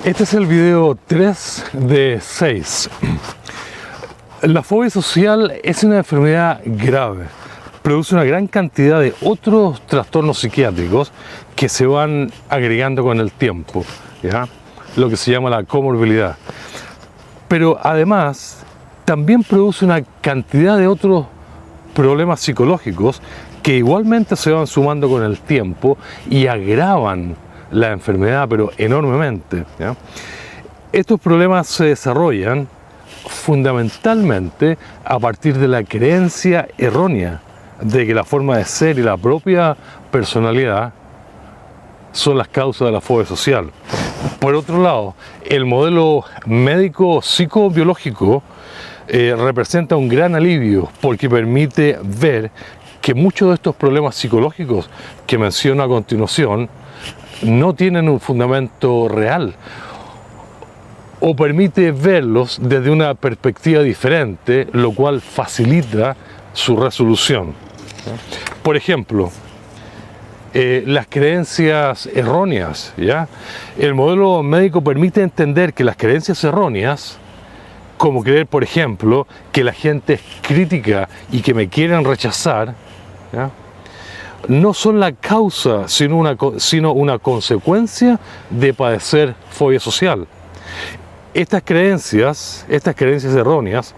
Este es el video 3 de 6. La fobia social es una enfermedad grave. Produce una gran cantidad de otros trastornos psiquiátricos que se van agregando con el tiempo, ¿ya? Lo que se llama la comorbilidad. Pero además también produce una cantidad de otros problemas psicológicos que igualmente se van sumando con el tiempo y agravan la enfermedad, pero enormemente, ¿ya? Estos problemas se desarrollan fundamentalmente a partir de la creencia errónea de que la forma de ser y la propia personalidad son las causas de la fobia social. Por otro lado, el modelo médico psicobiológico representa un gran alivio porque permite ver que muchos de estos problemas psicológicos que menciono a continuación no tienen un fundamento real, o permite verlos desde una perspectiva diferente, lo cual facilita su resolución. Por ejemplo, las creencias erróneas, ¿ya? El modelo médico permite entender que las creencias erróneas, como creer, por ejemplo, que la gente es crítica y que me quieren rechazar, ¿ya?, no son la causa, sino una consecuencia de padecer fobia social. Estas creencias erróneas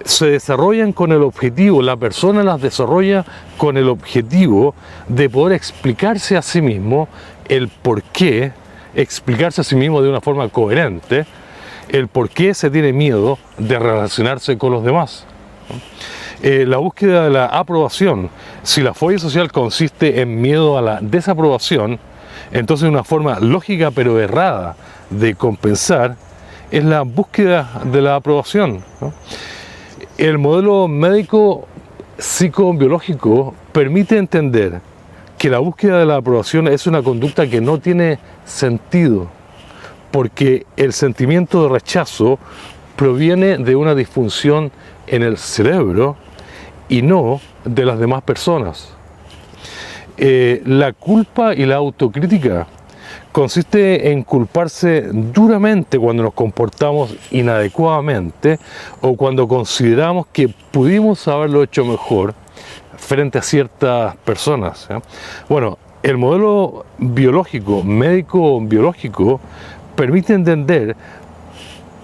se desarrollan con el objetivo, la persona las desarrolla con el objetivo de poder explicarse a sí mismo el por qué, explicarse a sí mismo de una forma coherente, el por qué se tiene miedo de relacionarse con los demás. La búsqueda de la aprobación. Si la fobia social consiste en miedo a la desaprobación, entonces una forma lógica pero errada de compensar es la búsqueda de la aprobación, ¿no? El modelo médico psicobiológico permite entender que la búsqueda de la aprobación es una conducta que no tiene sentido, porque el sentimiento de rechazo proviene de una disfunción en el cerebro y no de las demás personas. La culpa y la autocrítica consiste en culparse duramente cuando nos comportamos inadecuadamente o cuando consideramos que pudimos haberlo hecho mejor frente a ciertas personas, ¿ya? Bueno, el modelo biológico, médico-biológico, permite entender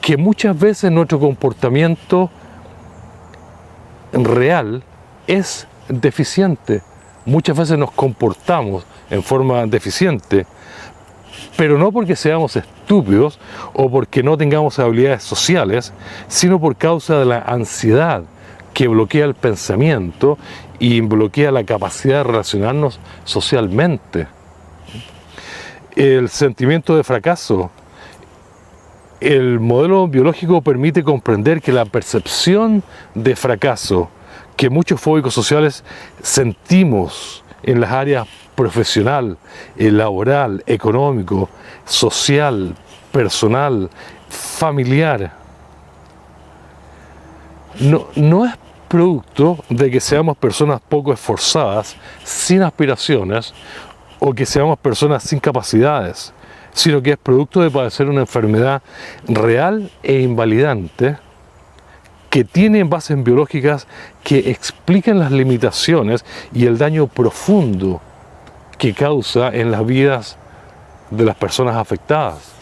que muchas veces nuestro comportamiento real es deficiente. Muchas veces nos comportamos en forma deficiente, pero no porque seamos estúpidos o porque no tengamos habilidades sociales, sino por causa de la ansiedad que bloquea el pensamiento y bloquea la capacidad de relacionarnos socialmente. El sentimiento de fracaso. El modelo biológico permite comprender que la percepción de fracaso que muchos fóbicos sociales sentimos en las áreas profesional, laboral, económico, social, personal, familiar, no es producto de que seamos personas poco esforzadas, sin aspiraciones, o que seamos personas sin capacidades, sino que es producto de padecer una enfermedad real e invalidante que tiene bases biológicas que explican las limitaciones y el daño profundo que causa en las vidas de las personas afectadas.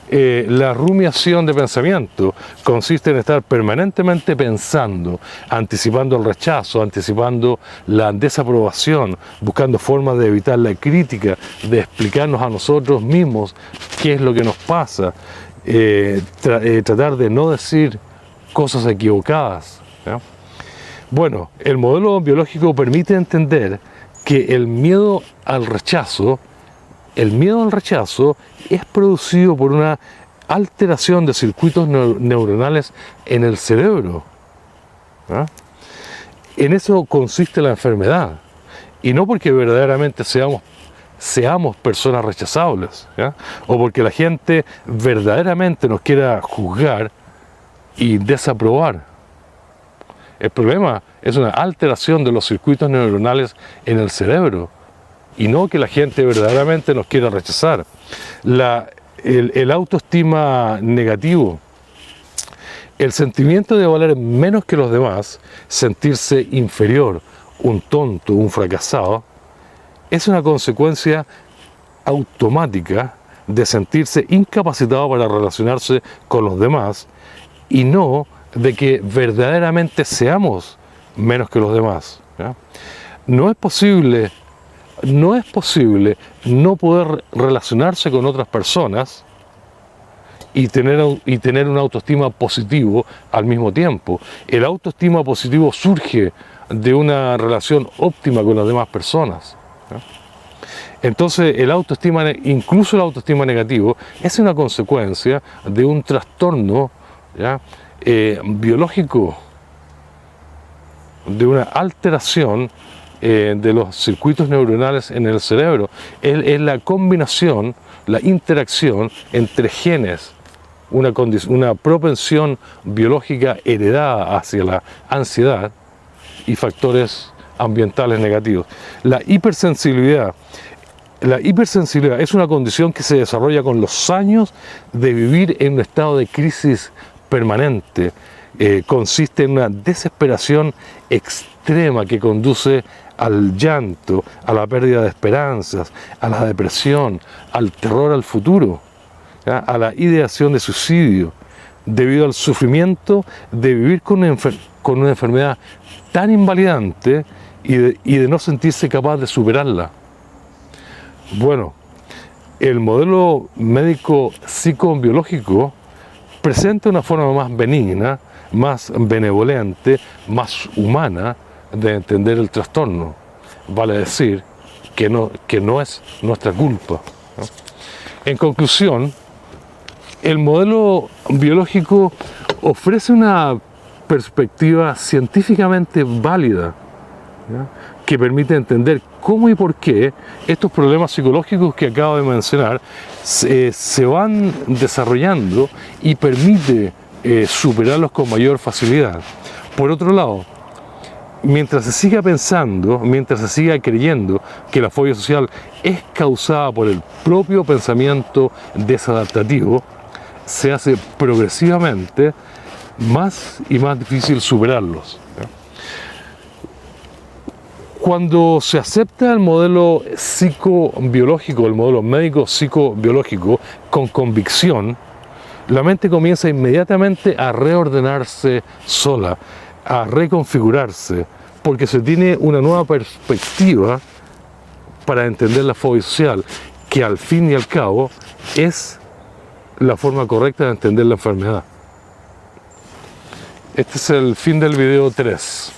La rumiación de pensamiento consiste en estar permanentemente pensando, anticipando el rechazo, anticipando la desaprobación, buscando formas de evitar la crítica, de explicarnos a nosotros mismos qué es lo que nos pasa, tratar de no decir cosas equivocadas, ¿ya? Bueno, el modelo biológico permite entender que el miedo al rechazo es producido por una alteración de circuitos neuronales en el cerebro, ¿ya? En eso consiste la enfermedad, y no porque verdaderamente seamos personas rechazables, ¿ya?, o porque la gente verdaderamente nos quiera juzgar y desaprobar. El problema es una alteración de los circuitos neuronales en el cerebro, y no que la gente verdaderamente nos quiera rechazar. el autoestima negativo, el sentimiento de valer menos que los demás, sentirse inferior, un tonto, un fracasado, es una consecuencia automática de sentirse incapacitado para relacionarse con los demás y no de que verdaderamente seamos menos que los demás, ¿ya? No es posible no poder relacionarse con otras personas y tener una autoestima positivo al mismo tiempo. El autoestima positivo surge de una relación óptima con las demás personas, ¿ya? Entonces incluso el autoestima negativo es una consecuencia de un trastorno, ¿ya? Biológico, de una alteración de los circuitos neuronales en el cerebro. Es la combinación, la interacción entre genes, una propensión biológica heredada hacia la ansiedad y factores ambientales negativos. La hipersensibilidad es una condición que se desarrolla con los años de vivir en un estado de crisis permanente. Consiste en una desesperación extrema que conduce al llanto, a la pérdida de esperanzas, a la depresión, al terror al futuro, ¿ya? A la ideación de suicidio, debido al sufrimiento de vivir con una enfermedad tan invalidante y de no sentirse capaz de superarla. Bueno, el modelo médico psicobiológico presenta una forma más benigna, más benevolente, más humana de entender el trastorno. Vale decir que no es nuestra culpa, ¿no? En conclusión, el modelo biológico ofrece una perspectiva científicamente válida, ¿ya? Que permite entender cómo y por qué estos problemas psicológicos que acabo de mencionar se van desarrollando y permite superarlos con mayor facilidad. Por otro lado, mientras se siga pensando, mientras se siga creyendo que la fobia social es causada por el propio pensamiento desadaptativo, se hace progresivamente más y más difícil superarlos, ¿ya? Cuando se acepta el modelo psicobiológico, el modelo médico psicobiológico con convicción, la mente comienza inmediatamente a reordenarse sola, a reconfigurarse, porque se tiene una nueva perspectiva para entender la fobia social, que al fin y al cabo es la forma correcta de entender la enfermedad. Este es el fin del video 3.